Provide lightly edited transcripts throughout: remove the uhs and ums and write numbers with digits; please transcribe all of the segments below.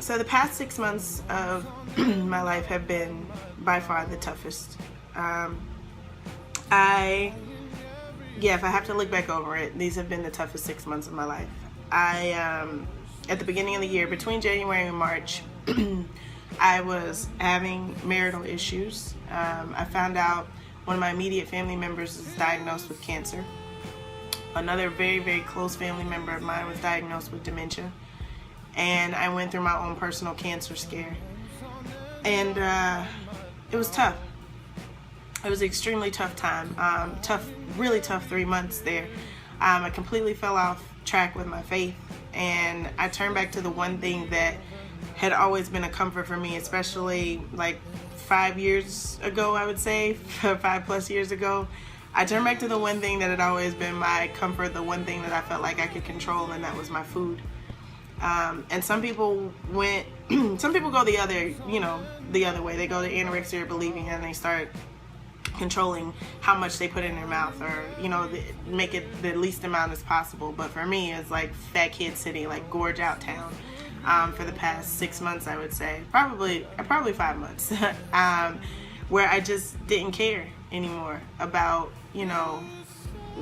So the past 6 months of my life have been by far the toughest. If I have to look back over it, these have been the toughest 6 months of my life. At the beginning of the year, between January and March, I was having marital issues. I found out one of my immediate family members was diagnosed with cancer. Another very, very close family member of mine was diagnosed with dementia. And I went through my own personal cancer scare. And it was tough. It was an extremely tough time. Really tough 3 months there. I completely fell off track with my faith. And I turned back to the one thing that had always been a comfort for me, especially like 5 years ago, I would say, 5+ years ago. I turned back to the one thing that had always been my comfort, the one thing that I felt like I could control, and that was my food. And some people go the other way. They go to anorexia or bulimia, and they start controlling how much they put in their mouth, or make it the least amount as possible. But for me, it's like Fat Kid City, like gorge out town. For the past 6 months, I would say, probably 5 months, where I just didn't care anymore about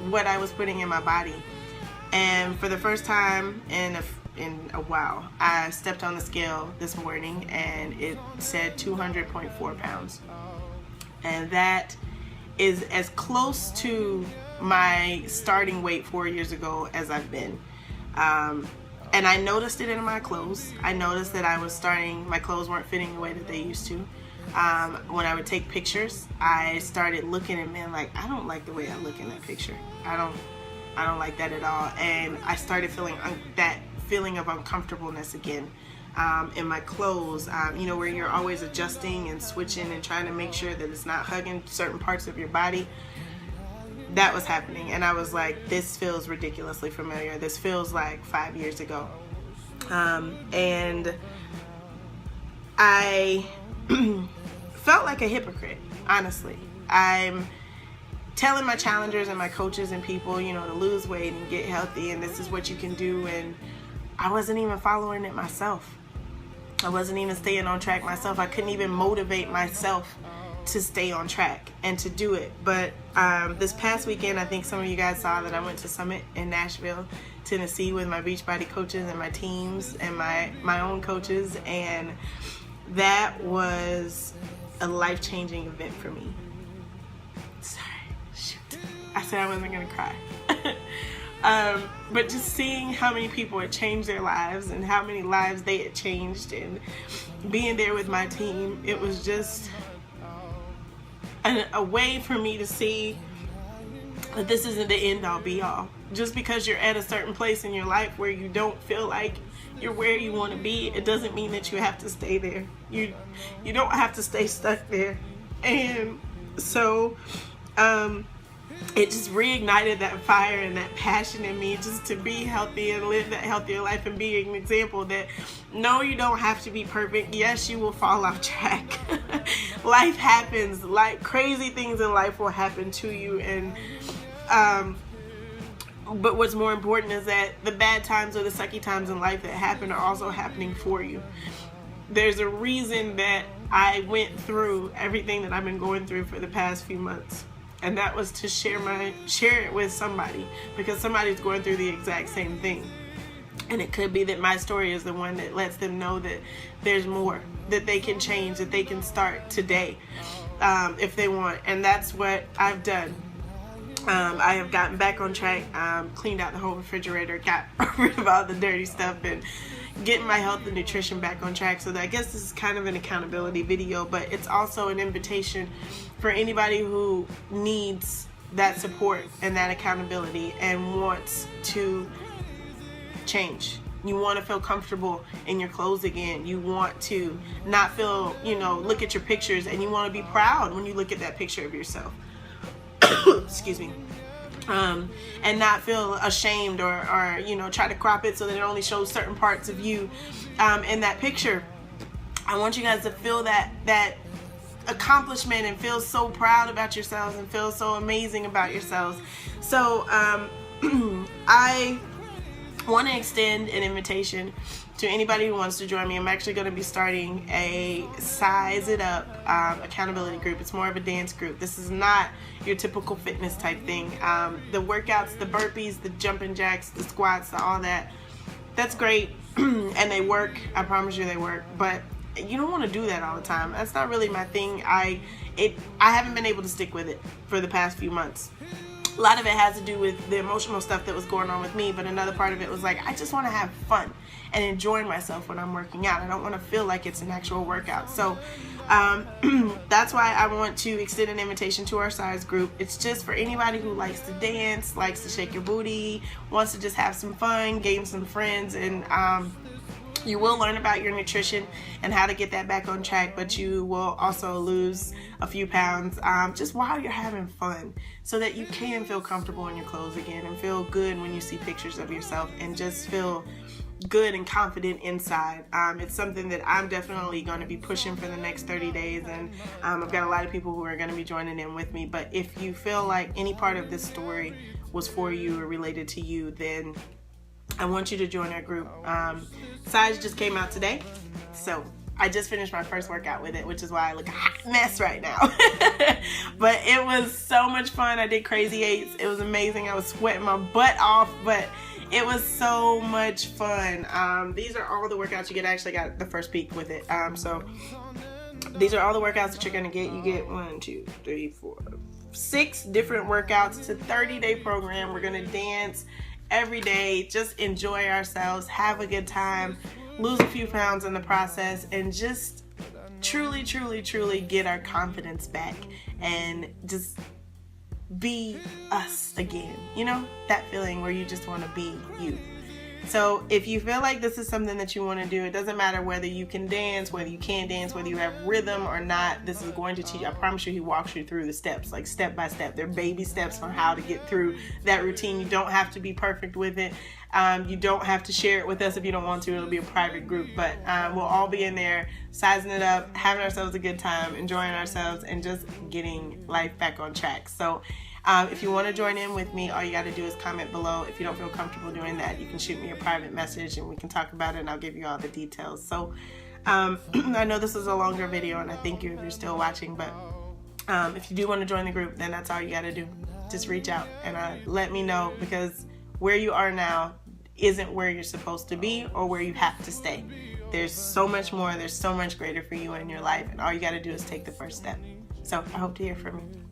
what I was putting in my body. And for the first time in a while, I stepped on the scale this morning and it said 200.4 pounds. And that is as close to my starting weight 4 years ago as I've been. And I noticed it in my clothes. I noticed that my clothes weren't fitting the way that they used to. When I would take pictures, I started looking at men like, I don't like the way I look in that picture. I don't like that at all. And I started feeling that feeling of uncomfortableness again in my clothes, where you're always adjusting and switching and trying to make sure that it's not hugging certain parts of your body. That was happening, and I was like, this feels ridiculously familiar. This feels like 5 years ago. And I felt like a hypocrite, honestly. I'm telling my challengers and my coaches and people, to lose weight and get healthy, and this is what you can do, and I wasn't even following it myself. I wasn't even staying on track myself. I couldn't even motivate myself to stay on track and to do it. But this past weekend, I think some of you guys saw that I went to Summit in Nashville, Tennessee with my Beachbody coaches and my teams and my own coaches, and that was a life-changing event for me. Sorry, shoot. I said I wasn't gonna cry. But just seeing how many people had changed their lives and how many lives they had changed, and being there with my team, it was just a way for me to see that this isn't the end all be all. Just because you're at a certain place in your life where you don't feel like you're where you want to be, it doesn't mean that you have to stay there. You don't have to stay stuck there. And so it just reignited that fire and that passion in me just to be healthy and live that healthier life and be an example that no, you don't have to be perfect. Yes, you will fall off track. Life happens. Like crazy things in life will happen to you, and but what's more important is that the bad times or the sucky times in life that happen are also happening for you. There's a reason that I went through everything that I've been going through for the past few months. And that was to share it with somebody, because somebody's going through the exact same thing. And it could be that my story is the one that lets them know that there's more, that they can change, that they can start today if they want. And that's what I've done. I have gotten back on track, cleaned out the whole refrigerator, got rid of all the dirty stuff, and getting my health and nutrition back on track. So that, I guess this is kind of an accountability video, but it's also an invitation for anybody who needs that support and that accountability and wants to change. You want to feel comfortable in your clothes again. You want to not feel, look at your pictures and you want to be proud when you look at that picture of yourself. Excuse me. And not feel ashamed or try to crop it so that it only shows certain parts of you in that picture. I want you guys to feel that accomplishment and feel so proud about yourselves and feel so amazing about yourselves. So I want to extend an invitation to anybody who wants to join me. I'm actually going to be starting a Size It Up accountability group. It's more of a dance group. This is not your typical fitness type thing. The workouts, the burpees, the jumping jacks, the squats, all that, that's great, and they work. I promise you they work, but you don't want to do that all the time. That's not really my thing. I haven't been able to stick with it for the past few months. A lot of it has to do with the emotional stuff that was going on with me, but another part of it was like, I just want to have fun and enjoy myself when I'm working out. I don't want to feel like it's an actual workout. So that's why I want to extend an invitation to our Size group. It's just for anybody who likes to dance, likes to shake your booty, wants to just have some fun, gain some friends, and you will learn about your nutrition and how to get that back on track, but you will also lose a few pounds just while you're having fun, so that you can feel comfortable in your clothes again and feel good when you see pictures of yourself and just feel good and confident inside. It's something that I'm definitely going to be pushing for the next 30 days, and I've got a lot of people who are going to be joining in with me. But if you feel like any part of this story was for you or related to you, then I want you to join our group. Size just came out today, so I just finished my first workout with it, which is why I look a hot mess right now. But it was so much fun. I did crazy eights. It was amazing. I was sweating my butt off, but it was so much fun. These are all the workouts you get. I actually got the first peek with it. So these are all the workouts that you're going to get. You get 1, 2, 3, 4, 6 different workouts. It's a 30-day program. We're going to dance every day, just enjoy ourselves, have a good time, lose a few pounds in the process, and just truly get our confidence back and just be us again. You know, that feeling where you just want to be you. So if you feel like this is something that you want to do, it doesn't matter whether you can dance, whether you can't dance, whether you have rhythm or not. This is going to teach you. I promise you, he walks you through the steps, like step by step. They're baby steps on how to get through that routine. You don't have to be perfect with it. You don't have to share it with us if you don't want to. It'll be a private group, but we'll all be in there sizing it up, having ourselves a good time, enjoying ourselves, and just getting life back on track. So if you want to join in with me, all you got to do is comment below. If you don't feel comfortable doing that, you can shoot me a private message and we can talk about it, and I'll give you all the details. So I know this is a longer video, and I thank you if you're still watching, but if you do want to join the group, then that's all you got to do. Just reach out and let me know, because where you are now isn't where you're supposed to be or where you have to stay. There's so much more. There's so much greater for you in your life, and all you got to do is take the first step. So I hope to hear from you.